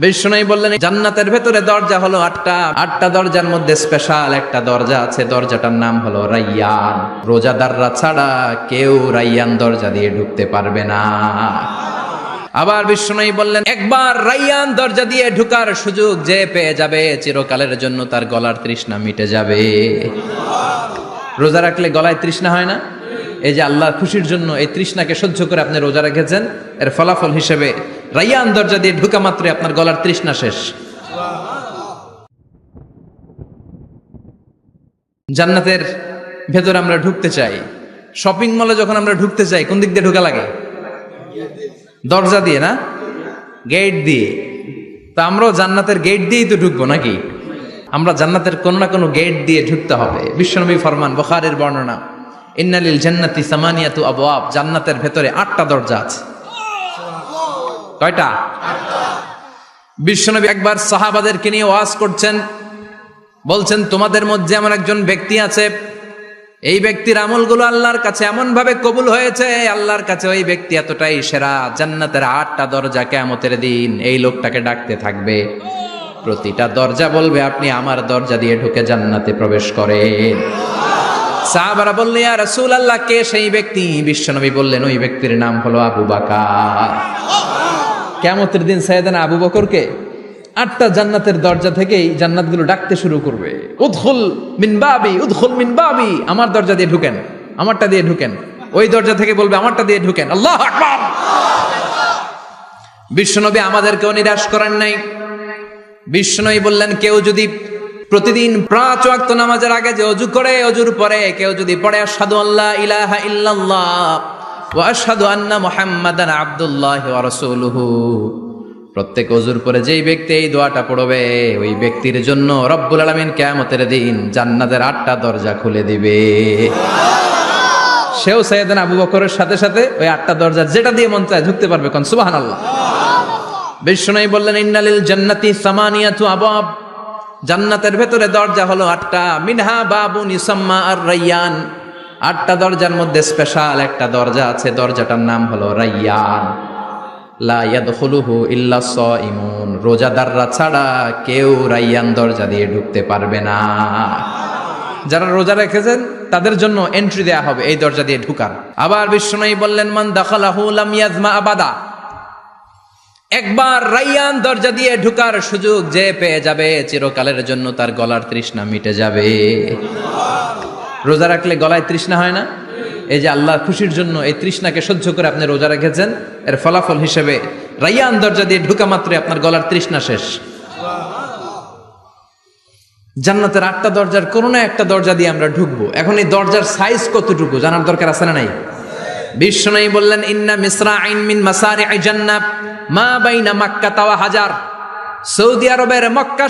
বিষ্ণু বললেন জান্নাতের ভেতরে দরজা হলো আটটা দরজার মধ্যে স্পেশাল একটা দরজা আছে, দরজাটার নাম হলো রাইয়ান। রোজাদাররা ছাড়া কেউ রাইয়ান দরজা দিয়ে ঢুকতে পারবে না। আবার বিষ্ণু বললেন একবার রাইয়ান দরজা দিয়ে ঢুকার সুযোগ যে পেয়ে যাবে চিরকালের জন্য তার গলার তৃষ্ণা মিটে যাবে। রোজা রাখলে গলায় তৃষ্ণা হয় না? এই যে আল্লাহর খুশির জন্য এই তৃষ্ণাকে সহ্য করে আপনি রোজা রেখেছেন, এর ফলাফল হিসেবে রাইয়ান দরজা দিয়ে ঢুকা মাত্রই আপনার গলার তৃষ্ণা শেষ। জান্নাতের ভেতরে আমরা ঢুকতে চাই। শপিং মলে যখন আমরা ঢুকতে চাই কোন দিক দিয়ে ঢোকা লাগে? দরজা দিয়ে না, গেট দিয়ে। তা আমরাও জান্নাতের গেট দিয়েই তো ঢুকবো নাকি? আমরা জান্নাতের কোনো না কোনো গেট দিয়ে ঢুকতে হবে। বিশ্বনবী ফরমান, বুখারীর বর্ণনা, ইন্নালিল জান্নাতি সামানিয়াতু আবওয়াব, জান্নাতের ভেতরে 8টা দরজা আছে। কয়টা? বিশ্বনবী একবার সাহাবাদেরকে নিয়ে ওয়াজ করছেন, বলছেন তোমাদের মধ্যে এমন একজন ব্যক্তি আছে, এই ব্যক্তির আমলগুলো আল্লাহর কাছে এমন ভাবে কবুল হয়েছে, আল্লাহর কাছে ওই ব্যক্তি এতটাই সেরা, জান্নাতের 8টা দরজা কিয়ামতের দিন এই লোকটাকে ডাকতে থাকবে। প্রতিটা দরজা বলবে আপনি আমার দরজা দিয়ে ঢুকে জান্নাতে প্রবেশ করেন। সাহাবারা বললেন ইয়া রাসূলুল্লাহ, কে সেই ব্যক্তি? বিশ্বনবী বললেন ওই ব্যক্তির নাম হলো আবু বকর। কিয়ামতের দিন সাইয়েদনা আবু বকরকে 8টা জান্নাতের দরজা থেকেই জান্নাতগুলো ডাকতে শুরু করবে, উদখুল মিন বাবি, উদখুল মিন বাবি, আমার দরজা দিয়ে ঢুকেন, আমারটা দিয়ে ঢুকেন। ওই দরজা থেকে বলবে আমারটা দিয়ে ঢুকেন। আল্লাহু আকবার। বিশ্বনবী আমাদেরকেও নিরাশ করেন নাই। বিশ্বনবী বললেন কেউ যদি প্রতিদিন 5 ওয়াক্ত নামাজের আগে যে ওযু করে, ওযুর পরে কেউ যদি পড়ে আশহাদু আল্লা ইলাহা ইল্লাল্লাহ ওয়া আশহাদু আন্না মুহাম্মাদান আবদুল্লাহি ওয়া রাসূলুহু, প্রত্যেক ওযুর পরে যেই ব্যক্তি এই দোয়াটা পড়বে ওই ব্যক্তির জন্য রব্বুল আলামিন কিয়ামতের দিন জান্নাতের 8টা দরজা খুলে দিবে। সেও সাইয়েদনা আবু বকরের সাথে সাথে ওই 8টা দরজা যেটা দিয়ে মন চায় ঢুকতে পারবে। কোন সুবহানাল্লাহ। বিষ্ণু বললেন ইন্নালিল জান্নাতি সামানিয়াতু আবওয়াব, জান্নাতের ভেতরে দরজা হলো 8টা, মিনহা বাবুন ইউসাম্মা আর রাইয়ান, 8টা দরজার মধ্যে স্পেশাল একটা দরজা আছে, দরজাটার নাম হলো রাইয়ান। লা ইয়াদখুলুহু ইল্লা সাইমুন, রোজাদাররা ছাড়া কেউ রাইয়ান দরজা দিয়ে ঢুকতে পারবে না। যারা রোজা রেখেছেন তাদের জন্য এন্ট্রি দেয়া হবে এই দরজা দিয়ে ঢুকার। আবার বিষ্ণু বললেন মান দাখালাহু লাম ইয়াজমা আবাদা, একবার রাইয়ান দরজা দিয়ে ঢুকার সুযোগ যে পেয়ে যাবে চিরকালের জন্য তার গলার তৃষ্ণা মিটে যাবে। রোজা রাখলে গলায় তৃষ্ণা হয় না? এই যে আল্লাহর খুশির জন্য এই তৃষ্ণাকে সহ্য করে আপনি রোজা রেখেছেন, এর ফলাফল হিসেবে রাইয়ান দরজা দিয়ে ঢুকা মাত্রই আপনার গলার তৃষ্ণা শেষ। জান্নাতের 8টা দরজার কোনো না একটা দরজা দিয়ে আমরা ঢুকবো। এখন এই দরজার সাইজ কতটুকু জানার দরকার আছে না নাই? বিষ্ণু বললেন ইন্না মিসরাইন মিন মাসারি'i জান্নাহ মা বাইনা মাক্কা ওয়া হাজার, সৌদি আরবের মক্কা